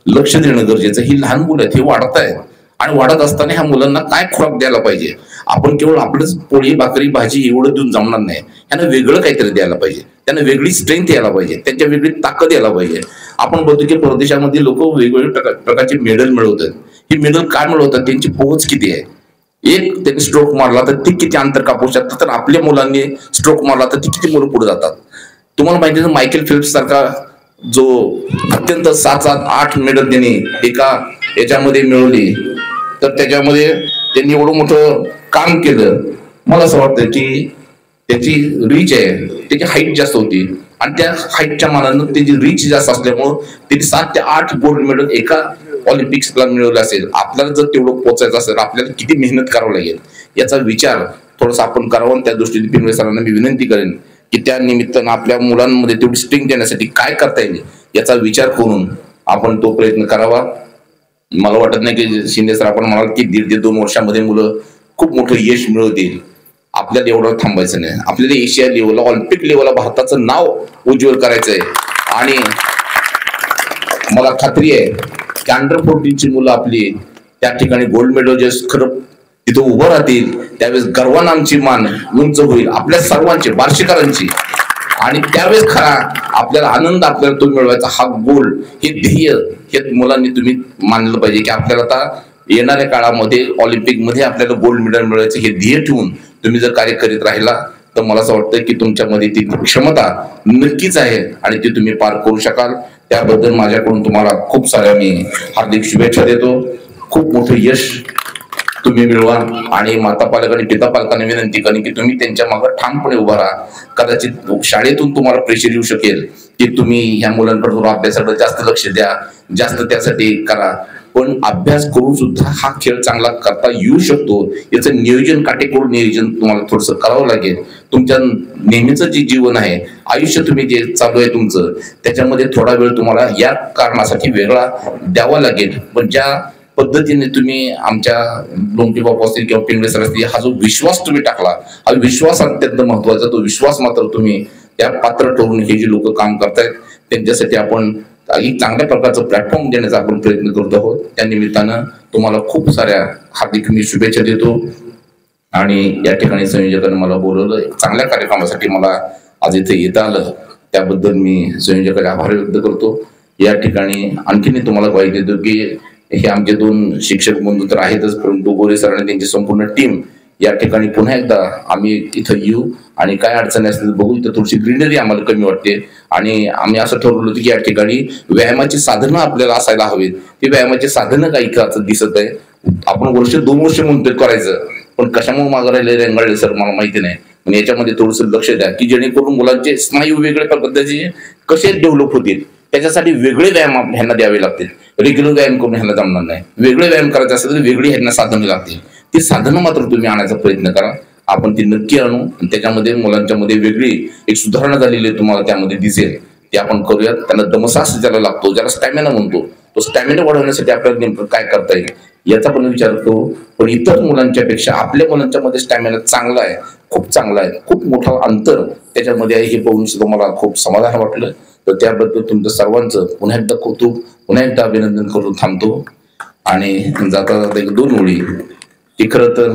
[SPEAKER 10] लक्ष देणं गरजेचं. ही लहान मुलं आहेत, हे वाढत आहेत आणि वाढत असताना ह्या मुलांना काय खुराक द्यायला पाहिजे. आपण केवळ आपलंच पोळी भाकरी भाजी एवढं देऊन जमणार नाही. त्यांना वेगळं काहीतरी द्यायला पाहिजे, त्यांना वेगळी स्ट्रेंथ यायला पाहिजे, त्यांच्या वेगळी ताकद यायला पाहिजे. आपण बघतो की परदेशामध्ये लोक वेगवेगळ्या प्रकारचे मेडल मिळवतात. ही मेडल काय मिळवतात, त्यांची पोहोच किती आहे. एक त्यांनी स्ट्रोक मारला तर ती किती अंतर कापू शकतात, तर आपल्या मुलांनी स्ट्रोक मारला तर ती किती मुलं पुढे जातात. तुम्हाला माहिती आहे मायकेल फेल्प्स सारखा जो अत्यंत 7-8 मेडल त्यांनी एका याच्यामध्ये मिळवली, तर त्याच्यामध्ये त्यांनी एवढं मोठं काम केलं. मला असं वाटतं की त्याची रीच आहे, त्याची हाईट जास्त होती आणि त्या हाईटच्या मानानं त्याची रीच जास्त असल्यामुळं त्यांनी 7 ते 8 गोल्ड मेडल एका ऑलिम्पिक्सला मिळवलं असेल. आपल्याला जर तेवढं पोहोचायचं असेल आपल्याला किती मेहनत करावं लागेल याचा विचार थोडासा आपण करावा. त्या दृष्टीने पिंगळे सरांना मी विनंती करेन की त्या निमित्तानं आपल्या मुलांमध्ये तेवढी स्ट्रेंथ देण्यासाठी काय करता येईल याचा विचार करून आपण तो प्रयत्न करावा. मला वाटत नाही की शिंदे सर आपण म्हणाल की 1.5 ते 2 वर्षामध्ये मुलं खूप मोठं यश मिळवतील. आपल्याला एवढं थांबायचं नाही. आपल्याला एशिया लेवलला, ऑलिम्पिक लेवलला भारताचं नाव उज्ज्वल करायचंय. आणि मला खात्री आहे की अंडर-14ची मुलं आपली त्या ठिकाणी गोल्ड मेडल जे खरं तिथं उभं राहतील त्यावेळेस गर्वानं आमची मान उंच होईल, आपल्या सर्वांची, बार्शीकरांची. आणि त्यावेळेस खरा आपल्याला आनंद आपल्याला तो मिळवायचा, हा गोल, हे ध्येय हे मुलांनी तुम्ही मानलं पाहिजे की आपल्याला आता येणाऱ्या काळामध्ये ऑलिम्पिक मध्ये आपल्याला गोल्ड मेडल मिळवायचं हे ध्येय ठेवून तुम्ही जर कार्य करीत राहिला तर मला असं वाटतं की तुमच्यामध्ये ती क्षमता नक्कीच आहे आणि ती तुम्ही पार करू शकाल. त्याबद्दल माझ्याकडून तुम्हाला खूप साऱ्या मी हार्दिक शुभेच्छा देतो. खूप मोठं यश तुम्ही मिळवा. आणि माता पालक आणि पिता पालकांना विनंती करेन की तुम्ही त्यांच्या मागे ठामपणे उभा राहा. कदाचित शाळेतून तुम्हाला प्रेशर येऊ शकेल की तुम्ही ह्या मुलांकडे अभ्यासाकडे जास्त लक्ष द्या, जास्त त्यासाठी करा, पण अभ्यास करून सुद्धा हा खेळ चांगला करता येऊ शकतो याचं नियोजन, काटेकोर नियोजन तुम्हाला थोडंसं करावं लागेल. तुमच्या नेहमीचं जे जीवन आहे, आयुष्य तुम्ही जे चालू आहे तुमचं, त्याच्यामध्ये थोडा वेळ तुम्हाला या कारणासाठी वेगळा द्यावा लागेल. पण ज्या पद्धतीने तुम्ही आमच्या लोमटे बाबा असतील किंवा पिंगळे सर असतील, हा जो विश्वास तुम्ही टाकला, हा विश्वास अत्यंत महत्वाचा. तो विश्वास मात्र तुम्ही त्या पात्र ठरवून हे जे लोक काम करतायत त्यांच्यासाठी आपण एक चांगल्या प्रकारचं प्लॅटफॉर्म देण्याचा आपण प्रयत्न करत आहोत. त्या निमित्तानं तुम्हाला खूप साऱ्या हार्दिक मी शुभेच्छा देतो. आणि या ठिकाणी संयोजकांनी मला बोलवलं, चांगल्या कार्यक्रमासाठी मला आज इथे येता आलं, त्याबद्दल मी संयोजकांचे आभार व्यक्त करतो. या ठिकाणी आणखीन तुम्हाला माहिती देतो की हे आमचे 2 शिक्षक बंधू तर आहेतच, परंतु गोरे सर आणि त्यांची संपूर्ण टीम या ठिकाणी पुन्हा एकदा आम्ही इथं येऊ आणि काय अडचणी असतील बघू. इथं थोडीशी ग्रीनरी आम्हाला कमी वाटते आणि आम्ही असं ठरवलं होतं की या ठिकाणी व्यायामाची साधनं आपल्याला असायला हवीत. ती व्यायामाची साधनं काही का दिसत आहे. आपण 2 वर्ष म्हणतोय करायचं, पण कशामुळे मागं राहिले रेंगाळले सर मला माहिती नाही. पण याच्यामध्ये थोडंसं लक्ष द्या की जेणेकरून मुलांचे स्नायू वेगळ्या पद्धतीचे कसे डेव्हलप होतील, त्याच्यासाठी वेगळे व्यायाम ह्यांना द्यावे लागतील. रेग्युलर व्यायाम करून ह्यांना जमणार नाही. वेगळे व्यायाम करायचे असेल तर वेगळी ह्यांना साधनं लागतील. ती साधनं मात्र तुम्ही आणायचा प्रयत्न करा. आपण ती नक्की आणू. त्याच्यामध्ये मुलांच्या मध्ये वेगळी एक सुधारणा झालेली तुम्हाला त्यामध्ये दिसेल. ते आपण करूयात. त्यांना दमसास ज्याला लागतो, ज्याला स्टॅमिना म्हणतो, तो स्टॅमिना वाढवण्यासाठी आपल्याला नेमकं काय करता येईल याचा पण विचार करू. पण इतर मुलांच्या पेक्षा आपल्या मुलांच्या मध्ये स्टॅमिना चांगला आहे, खूप चांगला आहे, खूप मोठा अंतर त्याच्यामध्ये आहे हे पाहून सुद्धा मला खूप समाधान वाटलं. तर त्याबद्दल तुमचं सर्वांचं पुन्हा एकदा कौतुक, पुन्हा एकदा अभिनंदन करून थांबतो. आणि जाता जाता 2 ओळी की खरं तर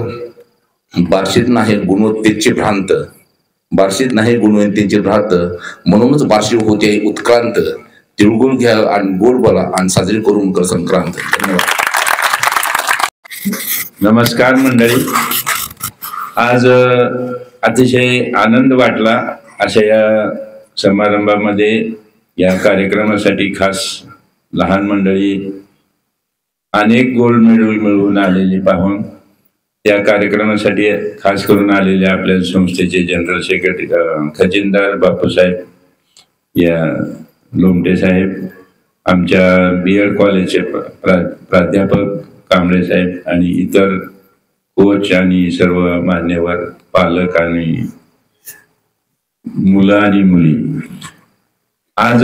[SPEAKER 10] बार्शीत नाही गुणवत्तेची भ्रांत, बार्शीत नाही गुणवत्तेची भ्रांत, म्हणूनच बार्शी होते उत्क्रांत. तिळगुळ घ्या आणि गोड बोला आणि साजरी करू मकर संक्रांत. धन्यवाद.
[SPEAKER 11] नमस्कार मंडळी. आज अतिशय आनंद वाटला अशा या समारंभामध्ये या कार्यक्रमासाठी खास लहान मंडळी अनेक गोल्ड मेडल मिळवून आलेली पाहून त्या कार्यक्रमासाठी खास करून आलेले आपल्या संस्थेचे जनरल सेक्रेटरी खजिनदार बापूसाहेब, या लोमटे साहेब, आमच्या BEd कॉलेजचे प्राध्यापक कांबळे साहेब आणि इतर कोच आणि सर्व मान्यवर पालक आणि मुलं आणि मुली. आज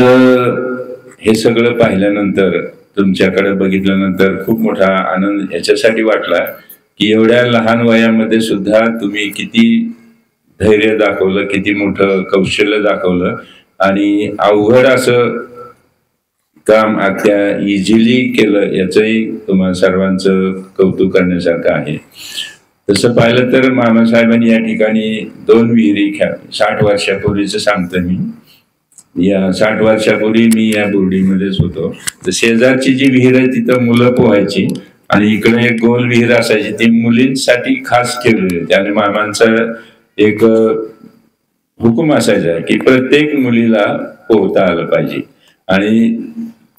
[SPEAKER 11] हे सगळं पाहिल्यानंतर, तुमच्याकडे बघितल्यानंतर खूप मोठा आनंद याच्यासाठी वाटला की एवढ्या लहान वयामध्ये सुद्धा तुम्ही किती धैर्य दाखवलं, किती मोठं कौशल्य दाखवलं आणि अवघड असं काम अत्या इझिली केलं, याचंही तुम्हा सर्वांचं कौतुक करण्यासारखं आहे. तसं पाहिलं तर मामासाहेबांनी या ठिकाणी 2 विहिरी 60 वर्षापूर्वीचं सांगतो मी. या 60 वर्षापूर्वी मी या बोर्डिंगमध्येच होतो. तर शेजारची जी विहीर आहे तिथं मुलं पोहायची आणि इकडे एक गोल विहीर असायची, ती मुलींसाठी खास केलेली. त्याने मामांचा एक हुकूम असायचा की प्रत्येक मुलीला पोहता आलं पाहिजे आणि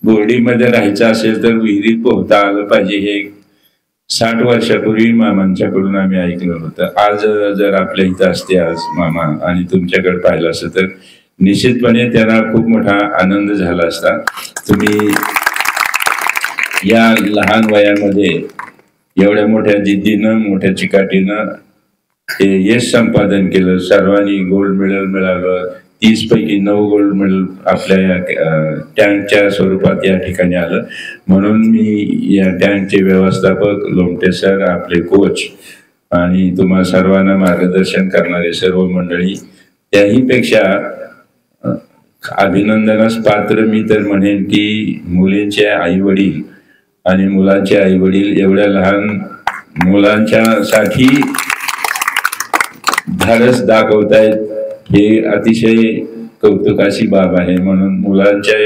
[SPEAKER 11] बोर्डिंगमध्ये राहायचं असेल तर विहिरीत पोहता आलं पाहिजे. हे 60 वर्षापूर्वी मामांच्याकडून आम्ही ऐकलं होतं. आज जर आपल्या इथं असते आज मामा आणि तुमच्याकडे पाहिलं असतं तर निश्चितपणे त्यांना खूप मोठा आनंद झाला असता. तुम्ही या लहान वयामध्ये एवढ्या मोठ्या जिद्दीनं, मोठ्या चिकाटीनं हे यश संपादन केलं. सर्वांनी गोल्ड मेडल मिळालं. 30 पैकी 9 गोल्ड मेडल आपल्या टँकच्या स्वरूपात या ठिकाणी आलं. म्हणून मी या टँकचे व्यवस्थापक लोमटे सर, आपले कोच आणि तुम्हा सर्वांना मार्गदर्शन करणारे सर्व मंडळी, त्याही पेक्षा अभिनंदनास पात्र मी तर म्हणेन की मुलींचे आई वडील आणि मुलांचे आई वडील एवढ्या लहान मुलांच्या साठी धाडस दाखवतायत, हे अतिशय कौतुकाची बाब आहे. म्हणून मुलांच्या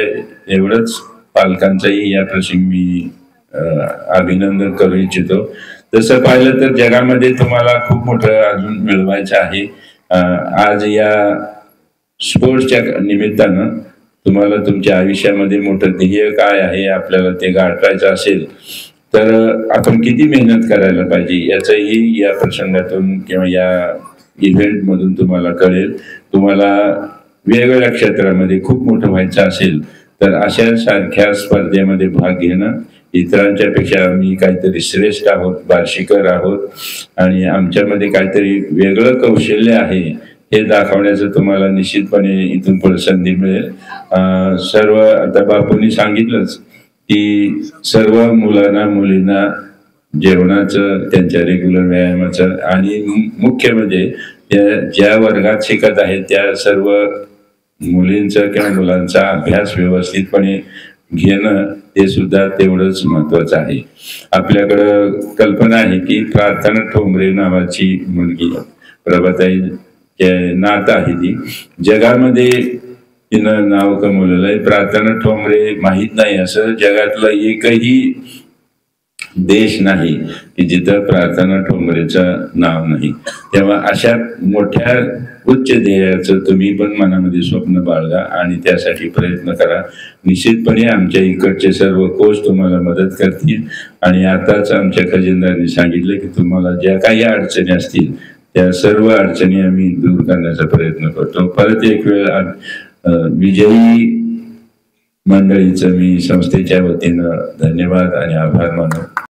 [SPEAKER 11] एवढंच पालकांचंही या प्रसंगी मी अभिनंदन करू इच्छितो. तसं पाहिलं तर जगामध्ये तुम्हाला खूप मोठं अजून मिळवायचं आहे. आज या स्पोर्ट्सच्या निमित्तानं तुम्हाला तुमच्या आयुष्यामध्ये मोठं ध्येय काय आहे आपल्याला ते गाठायचं असेल तर आपण किती मेहनत करायला पाहिजे याचंही या प्रसंगातून किंवा या इव्हेंटमधून तुम्हाला कळेल. तुम्हाला वेगवेगळ्या क्षेत्रामध्ये खूप मोठं व्हायचं असेल तर अशा सारख्या स्पर्धेमध्ये भाग घेणं, इतरांच्या पेक्षा आम्ही काहीतरी श्रेष्ठ आहोत, बार्शीकर आहोत आणि आमच्यामध्ये काहीतरी वेगळं कौशल्य आहे हे दाखवण्याचं तुम्हाला निश्चितपणे इथून पुढे संधी मिळेल. सर्व आता बापूंनी सांगितलंच की सर्व मुलांना मुलींना जेवणाचं, त्यांच्या रेग्युलर व्यायामाचं आणि मुख्य म्हणजे ज्या वर्गात शिकत आहेत त्या सर्व मुलींचा किंवा मुलांचा अभ्यास व्यवस्थितपणे घेणं ते सुद्धा तेवढंच महत्वाचं आहे. आपल्याकडं कल्पना आहे की प्रार्थना ठोंबरे नावाची मुलगी प्रभाताई नात आहे, ती जगामध्ये तिनं नाव कमवलेलं आहे. प्रार्थना ठोंबरे माहीत नाही असं जगातलं एकही देश नाही की जिथं प्रार्थना ठोंबरेचं नाव नाही. तेव्हा अशा मोठ्या उच्च ध्येयाचं तुम्ही पण मनामध्ये स्वप्न बाळगा आणि त्यासाठी प्रयत्न करा. निश्चितपणे आमच्या इकडचे सर्व कोच तुम्हाला मदत करतील. आणि आताच आमच्या खजिनदारांनी सांगितलं की तुम्हाला ज्या काही अडचणी असतील त्या सर्व अडचणी आम्ही दूर करण्याचा प्रयत्न करतो. परत एक वेळ विजयी मंडळीचं मी संस्थेच्या वतीनं धन्यवाद आणि आभार मानतो.